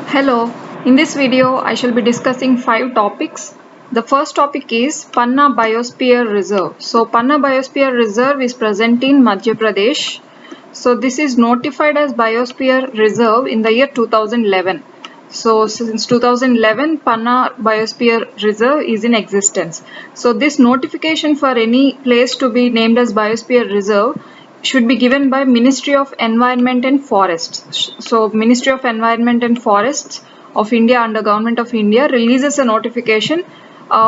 Hello, in this video I shall be discussing 5 topics. The first topic is Panna Biosphere Reserve. So Panna Biosphere Reserve is present in Madhya Pradesh. So this is notified as Biosphere Reserve in the year 2011. So since 2011 Panna Biosphere Reserve is in existence. So this notification for any place to be named as Biosphere Reserve should be given by Ministry of Environment and Forests. So Ministry of Environment and Forests of India under Government of India releases a notification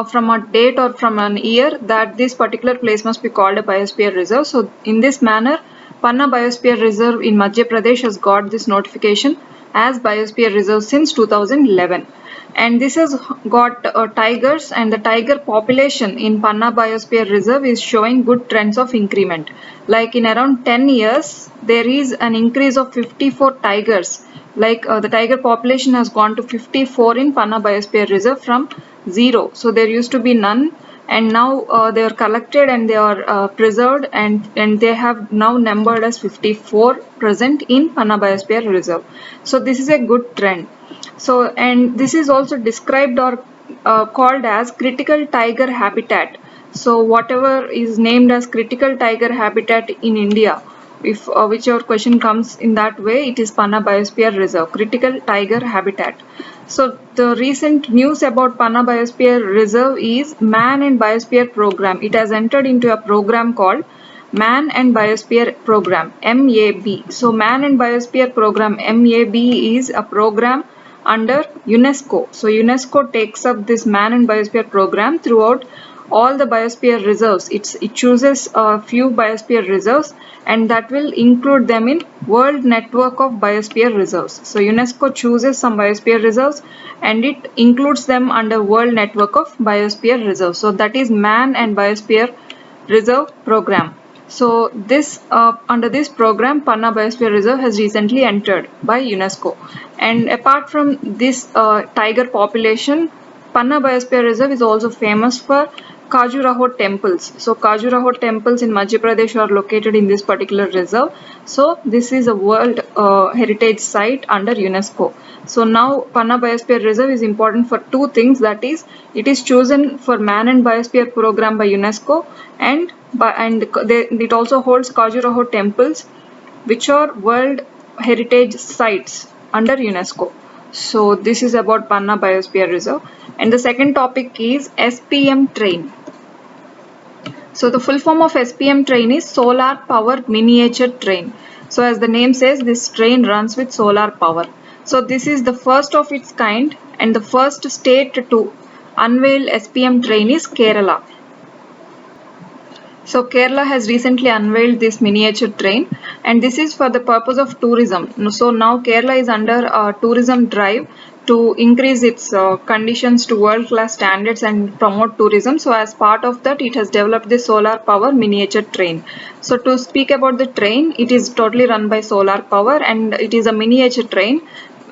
from a date or from an year that this particular place must be called a biosphere reserve. So in this manner, Panna Biosphere Reserve in Madhya Pradesh has got this notification as biosphere reserve since 2011. And this has got tigers, and the tiger population in Panna Biosphere Reserve is showing good trends of increment. Like in around 10 years, there is an increase of 54 tigers. Like the tiger population has gone to 54 in Panna Biosphere Reserve from 0. So there used to be none, and now they are collected and they are preserved, and they have now numbered as 54 present in Panna Biosphere Reserve. So this is a good trend. So, and this is also described or called as critical tiger habitat. So whatever is named as critical tiger habitat in India, if whichever question comes in that way, it is Panna Biosphere Reserve, critical tiger habitat. So the recent news about Panna Biosphere Reserve is Man and Biosphere Program. It has entered into a program called Man and Biosphere Program, MAB. So Man and Biosphere Program, MAB, is a program under UNESCO. So UNESCO takes up this Man and Biosphere Program throughout all the biosphere reserves. It chooses a few biosphere reserves, and that will include them in World Network of Biosphere Reserves. So UNESCO chooses some biosphere reserves and it includes them under World Network of Biosphere Reserves. So that is Man and Biosphere Reserve Program. So this under this program, Panna Biosphere Reserve has recently entered by UNESCO. And apart from this tiger population, Panna Biosphere Reserve is also famous for Khajuraho temples. So Khajuraho temples in Madhya Pradesh are located in this particular reserve. So this is a World Heritage Site under UNESCO. So now Panna Biosphere Reserve is important for two things. That is, it is chosen for Man and Biosphere Program by UNESCO, and it also holds Khajuraho temples, which are World Heritage Sites under UNESCO. So this is about Panna Biosphere Reserve. And the second topic is SPM train. So the full form of SPM train is Solar Power Miniature Train. So as the name says, this train runs with solar power. So this is the first of its kind, and the first state to unveil SPM train is Kerala. So Kerala has recently unveiled this miniature train, and this is for the purpose of tourism. So now Kerala is under a tourism drive to increase its conditions to world-class standards and promote tourism. So as part of that, it has developed the solar power miniature train. So to speak about the train, it is totally run by solar power, and it is a miniature train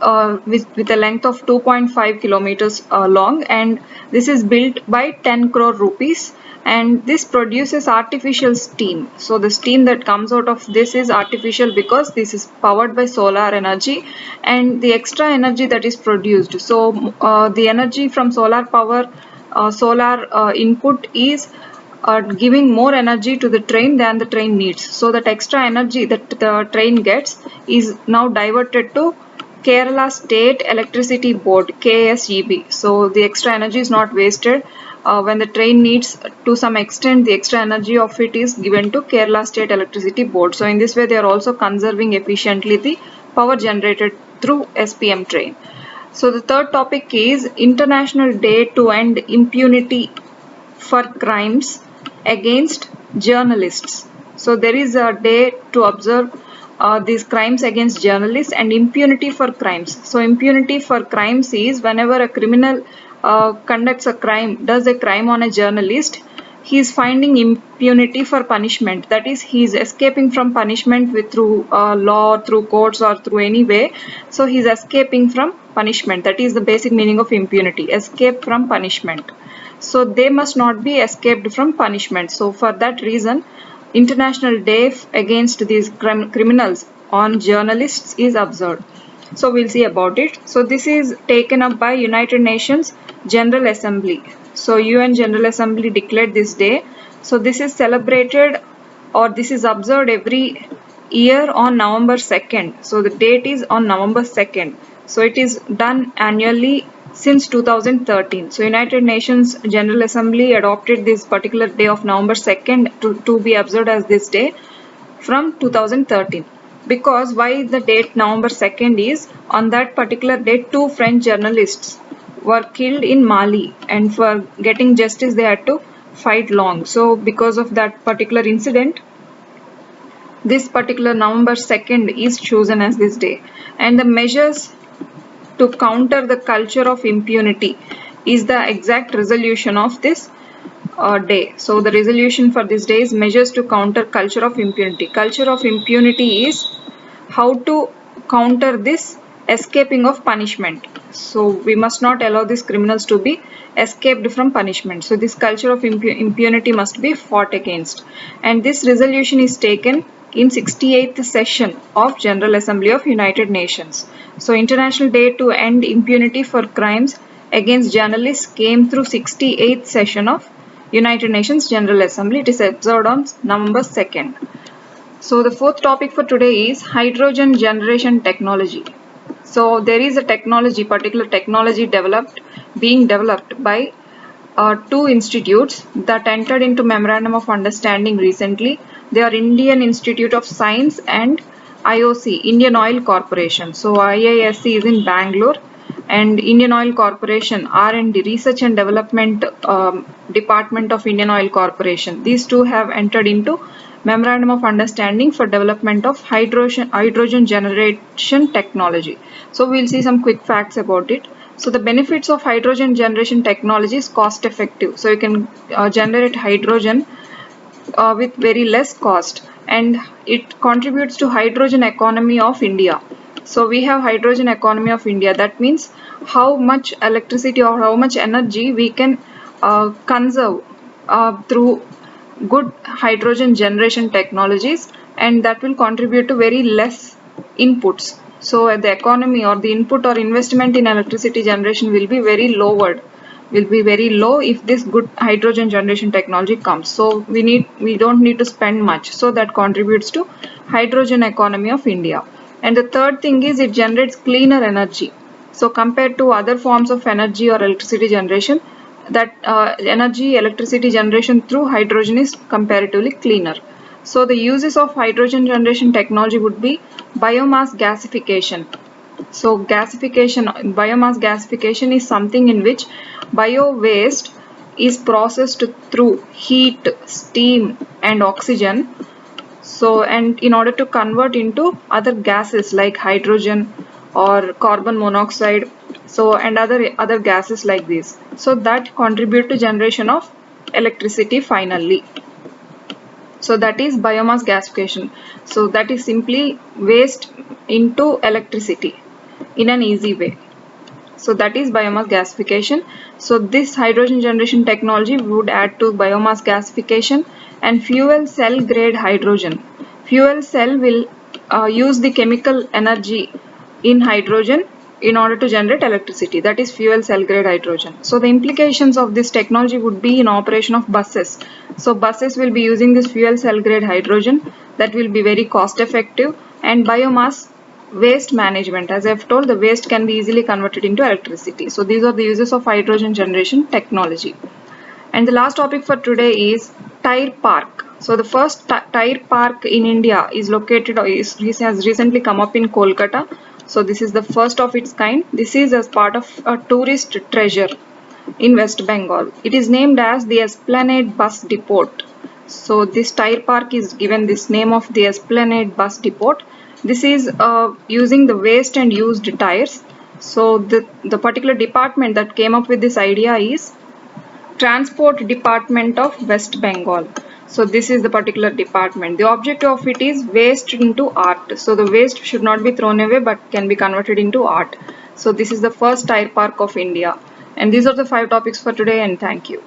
with a length of 2.5 kilometers long, and this is built by 10 crore rupees, and this produces artificial steam. So the steam that comes out of this is artificial because this is powered by solar energy, and the extra energy that is produced, so the energy from solar power, solar input is giving more energy to the train than the train needs. So that extra energy that the train gets is now diverted to Kerala State Electricity Board, KSEB. So the extra energy is not wasted. When the train needs, to some extent, the extra energy of it is given to Kerala State Electricity Board. So in this way, they are also conserving efficiently the power generated through SPM train. So the third topic is International Day to End Impunity for Crimes Against Journalists. So there is a day to observe these crimes against journalists and impunity for crimes. So impunity for crimes is whenever a criminal conducts a crime, does a crime on a journalist, he is finding impunity for punishment. That is, he is escaping from punishment through law, through courts, or through any way. So he is escaping from punishment. That is the basic meaning of impunity, escape from punishment. So they must not be escaped from punishment. So for that reason, International Day against these criminals on journalists is observed. So we'll see about it. So this is taken up by United Nations General Assembly. So UN General Assembly declared this day. So this is celebrated, or this is observed every year on November 2nd. So the date is on November 2nd. So it is done annually since 2013. So United Nations General Assembly adopted this particular day of November 2nd to be observed as this day from 2013. Because why the date November 2nd is, on that particular date 2 French journalists were killed in Mali, and for getting justice they had to fight long. So because of that particular incident, this particular November 2nd is chosen as this day. And the measures to counter the culture of impunity is the exact resolution of this day. So the resolution for this day is measures to counter culture of impunity. Culture of impunity is how to counter this escaping of punishment. So we must not allow these criminals to be escaped from punishment. So this culture of impunity must be fought against. And this resolution is taken in 68th session of General Assembly of United Nations. So International Day to End Impunity for Crimes Against Journalists came through 68th session of United Nations General Assembly. It is observed on November 2nd. So the fourth topic for today is hydrogen generation technology. So there is a particular technology being developed by two institutes that entered into Memorandum of Understanding recently. They are Indian Institute of Science and IOC, Indian Oil Corporation. So IISC is in Bangalore, and Indian Oil Corporation, R&D, Research and Development Department of Indian Oil Corporation. These two have entered into Memorandum of Understanding for development of hydrogen generation technology. So we'll see some quick facts about it. So the benefits of hydrogen generation technology is cost effective. So you can generate hydrogen with very less cost, and it contributes to hydrogen economy of India. So we have hydrogen economy of India. That means how much electricity or how much energy we can conserve through good hydrogen generation technologies, and that will contribute to very less inputs. So the economy or the input or investment in electricity generation will be very low if this good hydrogen generation technology comes. So we don't need to spend much. So that contributes to hydrogen economy of India. And the third thing is it generates cleaner energy. So compared to other forms of energy or electricity generation, that electricity generation through hydrogen is comparatively cleaner. So the uses of hydrogen generation technology would be biomass gasification. So biomass gasification is something in which bio waste is processed through heat, steam and oxygen. So, and in order to convert into other gases like hydrogen or carbon monoxide, so and other gases like this, so that contribute to generation of electricity finally. So that is biomass gasification. So that is simply waste into electricity in an easy way. So that is biomass gasification. So this hydrogen generation technology would add to biomass gasification. And fuel cell grade hydrogen. Fuel cell will use the chemical energy in hydrogen in order to generate electricity. That is fuel cell grade hydrogen. So the implications of this technology would be in operation of buses. So buses will be using this fuel cell grade hydrogen. That will be very cost effective. And biomass waste management. As I have told, the waste can be easily converted into electricity. So these are the uses of hydrogen generation technology. And the last topic for today is tire park. So the first tire park in India is located or has recently come up in Kolkata. So this is the first of its kind. This is as part of a tourist treasure in West Bengal. It is named as the Esplanade Bus Depot. So this tire park is given this name of the Esplanade Bus Depot. This is using the waste and used tires. So the particular department that came up with this idea is Transport Department of West Bengal. So this is the particular department. The objective of it is waste into art. So the waste should not be thrown away but can be converted into art. So this is the first tire park of India. And these are the 5 topics for today, and thank you.